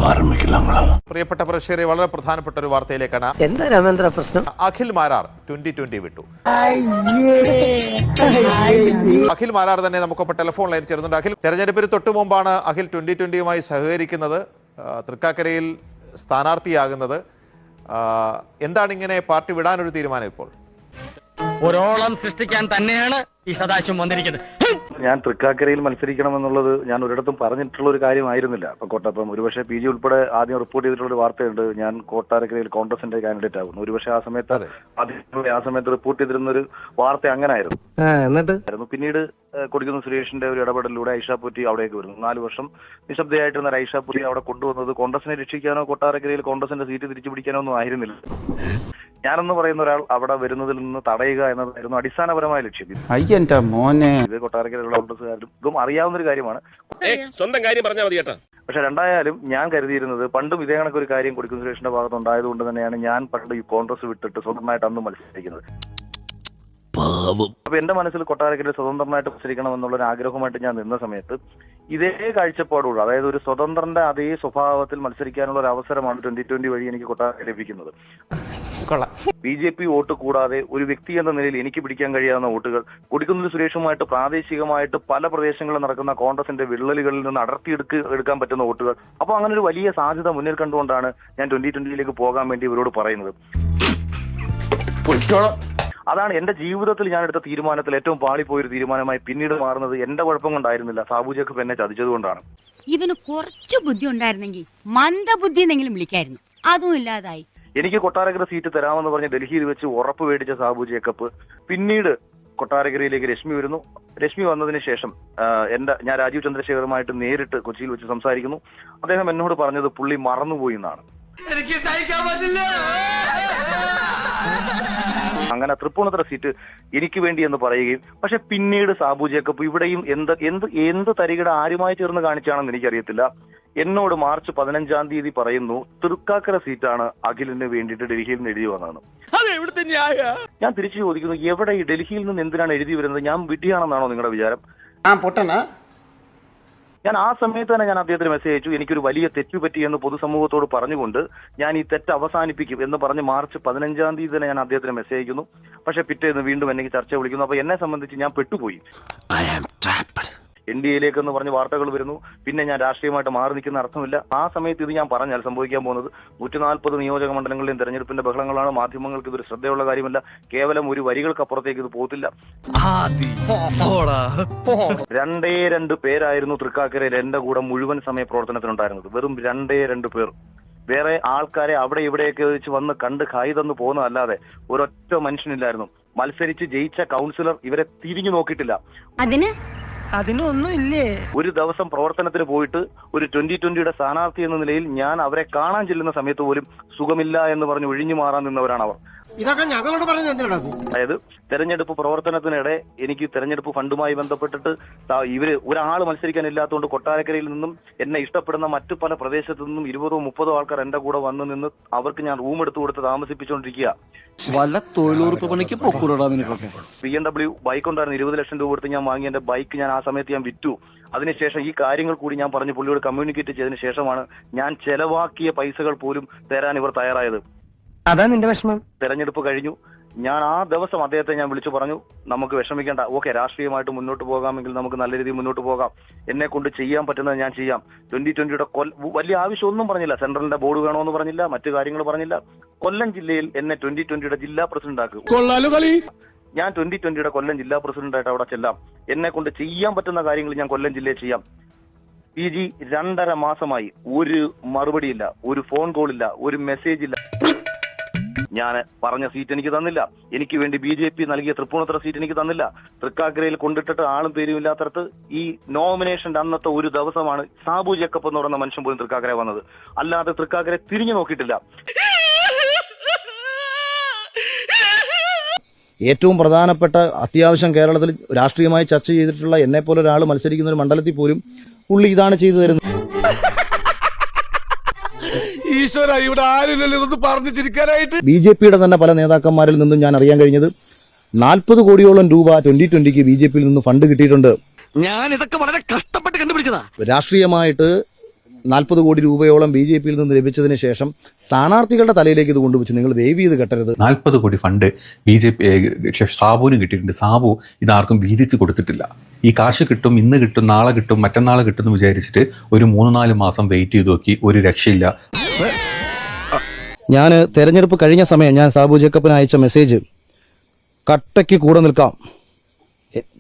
പ്രിയപ്പെട്ട പ്രേക്ഷകരെ, വളരെ പ്രധാനപ്പെട്ട ഒരു വാർത്തയിലേക്കാണ്. എന്താ രാമേന്ദ്ര പ്രശ്നം? അഖിൽ മാരാർ 2020 വിട്ടു. അഖിൽ മാരാർ തന്നെ നമുക്കൊപ്പം ടെലിഫോൺ ലൈൻ ചേരുന്നുണ്ട്. അഖിൽ, തെരഞ്ഞെടുപ്പിന് തൊട്ടു മുമ്പാണ് അഖിൽ 2020യുമായി സഹകരിക്കുന്നത്, തൃക്കാക്കരയിൽ സ്ഥാനാർത്ഥിയാകുന്നത്. എന്താണ് ഇങ്ങനെ പാർട്ടി വിടാനൊരു തീരുമാനം ഇപ്പോൾ? ഒരോളം സൃഷ്ടിക്കാൻ തന്നെയാണ് ഈ സദാശിവം വന്നിരിക്കുന്നത്. ഞാൻ തൃക്കാക്കരയിൽ മത്സരിക്കണമെന്നുള്ളത് ഞാൻ ഒരിടത്തും പറഞ്ഞിട്ടുള്ള ഒരു കാര്യമായിരുന്നില്ല. അപ്പം ഒരുപക്ഷെ PG ഉൾപ്പെടെ ആദ്യം റിപ്പോർട്ട് ചെയ്തിട്ടുള്ള ഒരു വാർത്തയുണ്ട്, ഞാൻ കൊട്ടാരക്കരയിൽ കോൺഗ്രസിന്റെ കാൻഡിഡേറ്റ് ആകുന്നു. ഒരുപക്ഷെ ആ സമയത്ത് റിപ്പോർട്ട് ചെയ്തിരുന്ന ഒരു വാർത്ത അങ്ങനെ ആയിരുന്നു. പിന്നീട് കൊടിക്കുന്നിൽ സുരേഷിന്റെ ഒരു ഇടപെടലിലൂടെ ഐഷ പൂറ്റി അവിടേക്ക് വരുന്നു. 4 വർഷം നിശബ്ദയായിട്ടിരുന്ന ഐഷ പൂറ്റി അവിടെ കൊണ്ടുവന്നത് കോൺഗ്രസിനെ രക്ഷിക്കാനോ കൊട്ടാരക്കരയിൽ കോൺഗ്രസിന്റെ സീറ്റ് തിരിച്ചു പിടിക്കാനോ ഒന്നും ആയിരുന്നില്ല. ഞാനെന്ന് പറയുന്ന ഒരാൾ അവിടെ വരുന്നതിൽ നിന്ന് തടയുക എന്നതായിരുന്നു അടിസ്ഥാനപരമായ ലക്ഷ്യം. ഇത് കൊട്ടാരക്കരയിലുള്ള കോൺഗ്രസ്സുകാർക്കും അറിയാവുന്ന ഒരു കാര്യമാണ്. സ്വന്തം കാര്യം പറഞ്ഞാൽ മതി കേട്ടോ. പക്ഷെ രണ്ടായാലും ഞാൻ കരുതിയിരുന്നത്, പണ്ടും ഇതേ കണക്കൊരു കാര്യം കൊടിക്കുന്നിൽ സുരേഷിന്റെ ഭാഗത്തുണ്ടായതുകൊണ്ട് തന്നെയാണ് ഞാൻ പണ്ട് ഈ കോൺഗ്രസ് വിട്ടിട്ട് സ്വന്തമായിട്ട് അന്ന് മത്സരിക്കുന്നത്. അപ്പൊ എന്റെ മനസ്സിൽ കൊട്ടാരക്കരയിൽ സ്വതന്ത്രമായിട്ട് മത്സരിക്കണം എന്നുള്ളൊരു ആഗ്രഹമായിട്ട് ഞാൻ നിന്ന സമയത്ത് ഇതേ കാഴ്ചപ്പാടുള്ള, അതായത് ഒരു സ്വതന്ത്രന്റെ അതേ സ്വഭാവത്തിൽ മത്സരിക്കാനുള്ള ഒരു അവസരമാണ് 2020 വഴി എനിക്ക് കൊട്ടാരക്കര ലഭിക്കുന്നത്. BJP വോട്ട് കൂടാതെ ഒരു വ്യക്തി എന്ന നിലയിൽ എനിക്ക് പിടിക്കാൻ കഴിയാവുന്ന വോട്ടുകൾ കൊടിക്കുന്നിൽ സുരേഷുമായിട്ട് പ്രാദേശികമായിട്ട് പല പ്രദേശങ്ങളിൽ നടക്കുന്ന കോൺഗ്രസിന്റെ വിള്ളലുകളിൽ നിന്ന് എടുക്കാൻ പറ്റുന്ന വോട്ടുകൾ. അപ്പൊ അങ്ങനെ ഒരു വലിയ സാധ്യത മുന്നിൽ കണ്ടുകൊണ്ടാണ് ഞാൻ 2020യിലേക്ക് പോകാൻ വേണ്ടി ഇവരോട് പറയുന്നത്. അതാണ് എന്റെ ജീവിതത്തിൽ ഞാൻ എടുത്ത തീരുമാനത്തിൽ ഏറ്റവും പാളിപ്പോയൊരു തീരുമാനമായി പിന്നീട് മാറുന്നത്. എന്റെ കുഴപ്പം കൊണ്ടായിരുന്നില്ല, സാബു ജേക്കബ് എന്നെ ചതിച്ചതുകൊണ്ടാണ്. ഇവന് കുറച്ച് ബുദ്ധി ഉണ്ടായിരുന്നെങ്കിൽ മന്ദബുദ്ധി എന്നെങ്കിലും വിളിക്കായിരുന്നു, അതും ഇല്ലാതായി. എനിക്ക് കൊട്ടാരക്കര സീറ്റ് തരാമെന്ന് പറഞ്ഞ് ഡൽഹിയിൽ വെച്ച് ഉറപ്പ് മേടിച്ച സാബു ജേക്കബ് പിന്നീട് കൊട്ടാരക്കരയിലേക്ക് രശ്മി വരുന്നു. രശ്മി വന്നതിന് ശേഷം ഞാൻ രാജീവ് ചന്ദ്രശേഖറുമായിട്ട് നേരിട്ട് കൊച്ചിയിൽ വെച്ച് സംസാരിക്കുന്നു. അദ്ദേഹം എന്നോട് പറഞ്ഞത് പുള്ളി മറന്നുപോയി എന്നാണ്. എനിക്ക് സഹിക്കാൻ പറ്റില്ല. അങ്ങനെ തൃപ്പൂണിത്തുറ സീറ്റ് എനിക്ക് വേണ്ടി എന്ന് പറയുകയും, പക്ഷെ പിന്നീട് സാബു ജേക്കബ് ഇവിടെയും എന്ത് തരികിട ആരുമായി ചേർന്ന് കാണിച്ചാണെന്ന് എനിക്കറിയത്തില്ല, എന്നോട് മാർച്ച് 15-ാം തീയതി പറയുന്നു തൃക്കാക്കര സീറ്റാണ് അഖിലിന് വേണ്ടിയിട്ട് ഡൽഹിയിൽ നിന്ന് എഴുതി വന്നതെന്ന്. ഞാൻ തിരിച്ചു ചോദിക്കുന്നു, എവിടെ ഈ ഡൽഹിയിൽ നിന്ന് എന്തിനാണ് എഴുതി വരുന്നത്? ഞാൻ വിഡ്ഢിയാണെന്നാണോ നിങ്ങളുടെ വിചാരം? ഞാൻ ആ സമയത്ത് തന്നെ ഞാൻ അദ്ദേഹത്തിന് മെസ്സേജ് അയച്ചു, എനിക്കൊരു വലിയ തെറ്റുപറ്റി എന്ന് പൊതുസമൂഹത്തോട് പറഞ്ഞുകൊണ്ട് ഞാൻ ഈ തെറ്റ് അവസാനിപ്പിക്കും എന്ന് പറഞ്ഞ് മാർച്ച് 15-ാം തീയതി തന്നെ ഞാൻ അദ്ദേഹത്തിന് മെസ്സേജ് അയക്കുന്നു. പക്ഷെ പിറ്റേന്ന് വീണ്ടും എനിക്ക് ചർച്ച വിളിക്കുന്നു. അപ്പൊ എന്നെ സംബന്ധിച്ച് ഞാൻ പെട്ടുപോയി. NDA എന്ന് പറഞ്ഞ് വാർത്തകൾ വരുന്നു. പിന്നെ ഞാൻ രാഷ്ട്രീയമായിട്ട് മാറി നിൽക്കുന്ന അർത്ഥമില്ല. ആ സമയത്ത് ഇത് ഞാൻ പറഞ്ഞാൽ സംഭവിക്കാൻ പോകുന്നത് 140 നിയോജക മണ്ഡലങ്ങളിലെയും തെരഞ്ഞെടുപ്പിന്റെ ബഹളങ്ങളാണ്. മാധ്യമങ്ങൾക്ക് ഇതൊരു ശ്രദ്ധയുള്ള കാര്യമല്ല. കേവലം ഒരു വരികൾക്കപ്പുറത്തേക്ക് ഇത് പോകത്തില്ല. 2 പേരായിരുന്നു തൃക്കാക്കരയിൽ എന്റെ കൂടെ മുഴുവൻ സമയ പ്രവർത്തനത്തിനുണ്ടായിരുന്നത്. വെറും 2 പേർ. വേറെ ആൾക്കാരെ അവിടെ ഇവിടെയൊക്കെ വെച്ച് വന്ന് കണ്ട് കായ് തന്നു പോകുന്നതല്ലാതെ ഒരൊറ്റ മനുഷ്യനില്ലായിരുന്നു. മത്സരിച്ച് ജയിച്ച കൗൺസിലർ ഇവരെ തിരിഞ്ഞു നോക്കിയിട്ടില്ല. അതിനൊന്നും ഇല്ലേ? ഒരു ദിവസം പ്രവർത്തനത്തിന് പോയിട്ട് ഒരു 2020യുടെ സ്ഥാനാർത്ഥി എന്ന നിലയിൽ ഞാൻ അവരെ കാണാൻ ചെല്ലുന്ന സമയത്ത് പോലും സുഖമില്ല എന്ന് പറഞ്ഞ് ഒഴിഞ്ഞു മാറാൻ നിന്നവരാണ് അവർ. ഇതൊക്കെ ഞങ്ങളോട് പറഞ്ഞത് എന്തിനാണ്? അതായത് തെരഞ്ഞെടുപ്പ് പ്രവർത്തനത്തിനിടെ എനിക്ക് തെരഞ്ഞെടുപ്പ് ഫണ്ടുമായി ബന്ധപ്പെട്ടിട്ട് ഇവര് ഒരാൾ മത്സരിക്കാനില്ലാത്തതുകൊണ്ട് കൊട്ടാരക്കരയിൽ നിന്നും എന്നെ ഇഷ്ടപ്പെടുന്ന മറ്റു പല പ്രദേശത്തു നിന്നും 20-30 ആൾക്കാർ എന്റെ കൂടെ വന്നു നിന്ന് അവർക്ക് ഞാൻ റൂം എടുത്തു കൊടുത്ത് താമസിപ്പിച്ചുകൊണ്ടിരിക്കുക. BMW ബൈക്ക് ഉണ്ടായിരുന്നു. 20 ലക്ഷം രൂപ കൊടുത്ത് ഞാൻ വാങ്ങിയ എന്റെ ബൈക്ക് ഞാൻ ആ സമയത്ത് ഞാൻ വിറ്റു. അതിനുശേഷം ഈ കാര്യങ്ങൾ കൂടി ഞാൻ പറഞ്ഞ് പുള്ളിയോട് കമ്മ്യൂണിക്കേറ്റ് ചെയ്തതിനു ശേഷമാണ് ഞാൻ ചെലവാക്കിയ പൈസകൾ പോലും തരാൻ ഇവർ തയ്യാറായത്. അതാ നിന്റെ വിഷമം. തെരഞ്ഞെടുപ്പ് കഴിഞ്ഞു. ഞാൻ ആ ദിവസം അദ്ദേഹത്തെ ഞാൻ വിളിച്ചു പറഞ്ഞു, നമുക്ക് വിഷമിക്കേണ്ട, ഓക്കെ, രാഷ്ട്രീയമായിട്ട് മുന്നോട്ട് പോകാമെങ്കിൽ നമുക്ക് നല്ല രീതിയിൽ മുന്നോട്ട് പോകാം. എന്നെ കൊണ്ട് ചെയ്യാൻ പറ്റുന്നത് ഞാൻ ചെയ്യാം. 2020യുടെ വലിയ ആവശ്യമൊന്നും പറഞ്ഞില്ല. സെൻട്രലിന്റെ ബോർഡ് വേണമെന്ന് പറഞ്ഞില്ല, മറ്റു കാര്യങ്ങൾ പറഞ്ഞില്ല. കൊല്ലം ജില്ലയിൽ എന്നെ 2020യുടെ ജില്ലാ പ്രസിഡന്റ് ആക്കും. ഞാൻ 2020യുടെ കൊല്ലം ജില്ലാ പ്രസിഡന്റായിട്ട് അവിടെ ചെല്ലാം. എന്നെ കൊണ്ട് ചെയ്യാൻ പറ്റുന്ന കാര്യങ്ങൾ ഞാൻ കൊല്ലം ജില്ലയിൽ ചെയ്യാം. PG 2.5 മാസമായി ഒരു മറുപടിയില്ല, ഒരു ഫോൺ കോൾ ഇല്ല, ഒരു മെസ്സേജ് ഇല്ല. ഞാൻ പറഞ്ഞ സീറ്റ് എനിക്ക് തന്നില്ല. എനിക്ക് വേണ്ടി BJP നൽകിയ തൃപ്പൂണിത്തുറ സീറ്റ് എനിക്ക് തന്നില്ല. തൃക്കാക്കരയിൽ കൊണ്ടിട്ടിട്ട് ആളും പേരും ഇല്ലാത്തടത്ത് ഈ നോമിനേഷന്റെ അന്നത്തെ ഒരു ദിവസമാണ് സാബു ജേക്കബ് എന്ന് പറയുന്ന മനുഷ്യൻ പോലും തൃക്കാക്കര വന്നത്. അല്ലാതെ തൃക്കാക്കര തിരിഞ്ഞു നോക്കിയിട്ടില്ല. ഏറ്റവും പ്രധാനപ്പെട്ട അത്യാവശ്യം കേരളത്തിൽ രാഷ്ട്രീയമായി ചർച്ച ചെയ്തിട്ടുള്ള എന്നെ പോലെ ഒരാൾ മത്സരിക്കുന്ന ഒരു മണ്ഡലത്തിൽ പോലും പുള്ളി ഇതാണ് ചെയ്തു തരുന്നത്. ഈശ്വര, ഇവിടെ ആരില്ലല്ലോ ഇതൊന്ന് പറഞ്ഞു ചിരിക്കാനായിട്ട്. BJPയുടെ തന്നെ പല നേതാക്കന്മാരിൽ നിന്നും ഞാൻ അറിയാൻ കഴിഞ്ഞത് 40 കോടിയോളം രൂപ 2020ക്ക് BJPയിൽ നിന്ന് ഫണ്ട് കിട്ടിയിട്ടുണ്ട്. ഞാൻ ഇതൊക്കെ വളരെ കഷ്ടപ്പെട്ട് കണ്ടുപിടിച്ചതാ. രാഷ്ട്രീയമായിട്ട് 40 കോടി രൂപയോളം BJP-യിൽ നിന്ന് ലഭിച്ചതിന് ശേഷം സ്ഥാനാർത്ഥികളുടെ തലയിലേക്ക് ഇത് കൊണ്ടുവച്ച് നിങ്ങൾ ദയവ് ചെയ്ത് കെട്ടരുത്. 40 കോടി ഫണ്ട് BJP സാബുവിന് കിട്ടിയിട്ടുണ്ട്. സാബു ഇതാർക്കും വീതിച്ച് കൊടുത്തിട്ടില്ല. ഈ കാശ് കിട്ടും, ഇന്ന് കിട്ടും, നാളെ കിട്ടും, മറ്റന്നാൾ കിട്ടും എന്ന് വിചാരിച്ചിട്ട് ഒരു 3-4 മാസം വെയിറ്റ് ചെയ്ത് നോക്കി, ഒരു രക്ഷയില്ല. ഞാൻ തെരഞ്ഞെടുപ്പ് കഴിഞ്ഞ സമയം ഞാൻ സാബു ജേക്കബിന് അയച്ച മെസ്സേജ് കട്ടയ്ക്ക് കൂടെ നിൽക്കാം,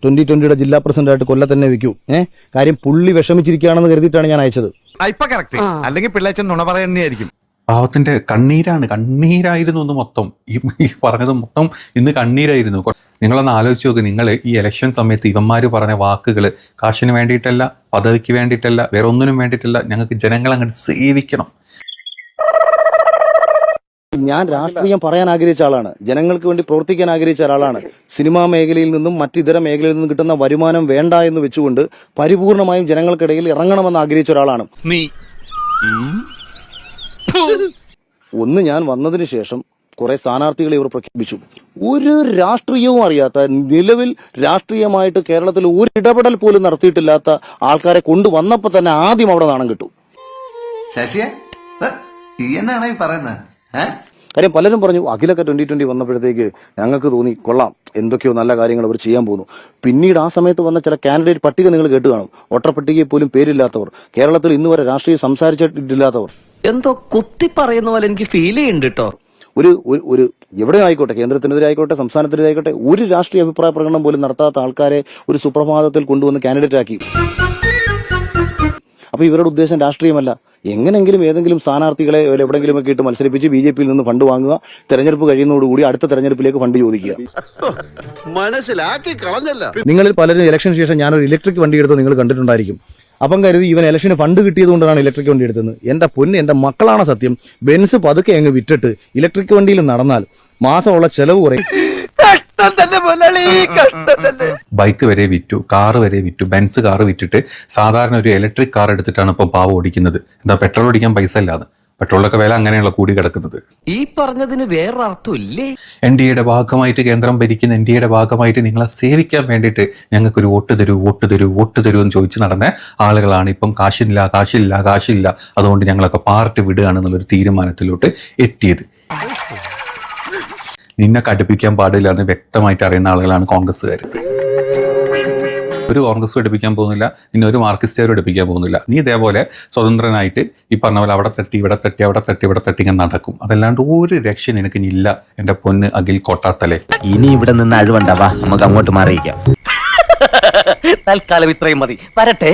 2020 ജില്ലാ പ്രസിഡന്റായിട്ട് കൊല്ലം തന്നെ വെക്കൂ. കാര്യം പുള്ളി വിഷമിച്ചിരിക്കുകയാണെന്ന് കരുതിയിട്ടാണ് ഞാൻ അയച്ചത്. അല്ലെങ്കിൽ പിള്ളേച്ചൻ നുണ പറയുന്നതായിരിക്കും. പാവത്തിന്റെ കണ്ണീരായിരുന്നു ഒന്ന് മൊത്തം. ഈ പറഞ്ഞത് മൊത്തം ഇന്ന് കണ്ണീരായിരുന്നു. നിങ്ങളൊന്ന് ആലോചിച്ച് നോക്ക്, നിങ്ങൾ ഈ ഇലക്ഷൻ സമയത്ത് ഇവന്മാർ പറഞ്ഞ വാക്കുകൾ കാശിന് വേണ്ടിയിട്ടല്ല, പദവിക്ക് വേണ്ടിയിട്ടല്ല, വേറെ ഒന്നിനും വേണ്ടിയിട്ടല്ല, ഞങ്ങൾക്ക് ജനങ്ങളെ അങ്ങോട്ട് സേവിക്കണം. ഞാൻ രാഷ്ട്രീയം പറയാൻ ആഗ്രഹിച്ച ആളാണ്, ജനങ്ങൾക്ക് വേണ്ടി പ്രവർത്തിക്കാൻ ആഗ്രഹിച്ച ഒരാളാണ്. സിനിമാ മേഖലയിൽ നിന്നും മറ്റിതര മേഖലയിൽ നിന്നും കിട്ടുന്ന വരുമാനം വേണ്ട എന്ന് വെച്ചുകൊണ്ട് പരിപൂർണമായും ജനങ്ങൾക്കിടയിൽ ഇറങ്ങണമെന്ന് ആഗ്രഹിച്ച ഒരാളാണ്. ഞാൻ വന്നതിന് ശേഷം കുറെ സ്ഥാനാർത്ഥികളെ ഇവർ പ്രഖ്യാപിച്ചു. ഒരു രാഷ്ട്രീയവും അറിയാത്ത, നിലവിൽ രാഷ്ട്രീയമായിട്ട് കേരളത്തിൽ ഒരു ഇടപെടൽ പോലും നടത്തിയിട്ടില്ലാത്ത ആൾക്കാരെ കൊണ്ടുവന്നപ്പോൾ തന്നെ ആദ്യം അവിടെ നാണം കിട്ടും. കാര്യം പലരും പറഞ്ഞു അഖിലൊക്കെ 2020 വന്നപ്പോഴത്തേക്ക് ഞങ്ങൾക്ക് തോന്നി കൊള്ളാം, എന്തൊക്കെയോ നല്ല കാര്യങ്ങൾ അവർ ചെയ്യാൻ പോകുന്നു. പിന്നീട് ആ സമയത്ത് വന്ന ചില കാൻഡിഡേറ്റ് പട്ടിക നിങ്ങൾ കേട്ട് കാണും. വോട്ടർപട്ടികയിൽ പോലും പേരില്ലാത്തവർ, കേരളത്തിൽ ഇന്ന് വരെ രാഷ്ട്രീയം സംസാരിച്ചിട്ടില്ലാത്തവർ, എന്തോ കുത്തി പറയുന്ന പോലെ എനിക്ക് ഫീൽ ചെയ്യുന്നുണ്ട് കേട്ടോ. ഒരു എവിടെ ആയിക്കോട്ടെ, കേന്ദ്രത്തിനെതിരെ ആയിക്കോട്ടെ, സംസ്ഥാനത്തിനെതിരെ ആയിക്കോട്ടെ, ഒരു രാഷ്ട്രീയ അഭിപ്രായ പ്രകടനം പോലും നടത്താത്ത ആൾക്കാരെ ഒരു സുപ്രഭാതത്തിൽ കൊണ്ടുവന്ന് കാൻഡിഡേറ്റ് ആക്കി. അപ്പൊ ഇവരുടെ ഉദ്ദേശം രാഷ്ട്രീയമല്ല, എങ്ങനെങ്കിലും ഏതെങ്കിലും സ്ഥാനാർത്ഥികളെ എവിടെയെങ്കിലുമൊക്കെ ഇട്ട് മത്സരിപ്പിച്ച് BJP-യിൽ നിന്ന് ഫണ്ട് വാങ്ങുക, തെരഞ്ഞെടുപ്പ് കഴിയുന്നതോടുകൂടി അടുത്ത തെരഞ്ഞെടുപ്പിലേക്ക് ഫണ്ട് ചോദിക്കുക. മനസ്സിലാക്കി കളഞ്ഞല്ല. നിങ്ങളിൽ പലരും ഇലക്ഷൻ ശേഷം ഞാനൊരു ഇലക്ട്രിക് വണ്ടി എടുത്ത് നിങ്ങൾ കണ്ടിട്ടുണ്ടായിരിക്കും. അപ്പം കരുതി ഇവൻ ഇലക്ഷന് ഫണ്ട് കിട്ടിയത് കൊണ്ടാണ് ഇലക്ട്രിക് വണ്ടി എടുത്തത്. എന്റെ പൊന്ന്, എന്റെ മക്കളാണ് സത്യം. ബെൻസ് പതുക്കെ അങ്ങ് വിറ്റിട്ട് ഇലക്ട്രിക് വണ്ടിയിൽ നടന്നാൽ മാസമുള്ള ചെലവ് കുറയും. ബൈക്ക് വരെ വിറ്റു, കാറ് വരെ വിറ്റു, ബെൻസ് കാറ് വിറ്റിട്ട് സാധാരണ ഒരു ഇലക്ട്രിക് കാർ എടുത്തിട്ടാണ് ഇപ്പം പാവം ഓടിക്കുന്നത്. എന്താ, പെട്രോൾ ഓടിക്കാൻ പൈസ ഇല്ലാതെ. പെട്രോളൊക്കെ വില അങ്ങനെയുള്ള കൂടി കിടക്കുന്നത്. ഈ പറഞ്ഞതിന് വേറൊരർത്ഥം ഇല്ലേ? NDAയുടെ ഭാഗമായിട്ട്, കേന്ദ്രം ഭരിക്കുന്ന NDAയുടെ ഭാഗമായിട്ട് നിങ്ങളെ സേവിക്കാൻ വേണ്ടിയിട്ട് ഞങ്ങൾക്കൊരു വോട്ട് തരൂ എന്ന് ചോദിച്ച് നടന്ന ആളുകളാണ് ഇപ്പം കാശില്ല, അതുകൊണ്ട് ഞങ്ങളൊക്കെ പാർട്ടി വിടുകയാണെന്നുള്ളൊരു തീരുമാനത്തിലോട്ട് എത്തിയത്. നിന്നെ കടുപ്പിക്കാൻ പാടില്ല എന്ന് വ്യക്തമായിട്ട് അറിയുന്ന ആളുകളാണ് കോൺഗ്രസ്സുകാർ. ഒരു കോൺഗ്രസ് എടുപ്പിക്കാൻ പോകുന്നില്ല, നിന്നെ ഒരു മാർക്സിസ്റ്റുകാരും എടുപ്പിക്കാൻ പോകുന്നില്ല. നീ ഇതേപോലെ സ്വതന്ത്രനായിട്ട് ഈ പറഞ്ഞ പോലെ അവിടെ തട്ടി ഇവിടെ തട്ടി ഇങ്ങനെ നടക്കും. അതല്ലാണ്ട് ഒരു രക്ഷ നിനക്ക് ഇല്ല, എൻ്റെ പൊന്ന് അഖിൽ കോട്ടാത്തലേ. ഇനി ഇവിടെ നിന്ന് അഴിവണ്ടാവാ, നമുക്ക് അങ്ങോട്ട് മാറിയിക്കാം. തൽക്കാലം ഇത്രയും മതി, വരട്ടെ.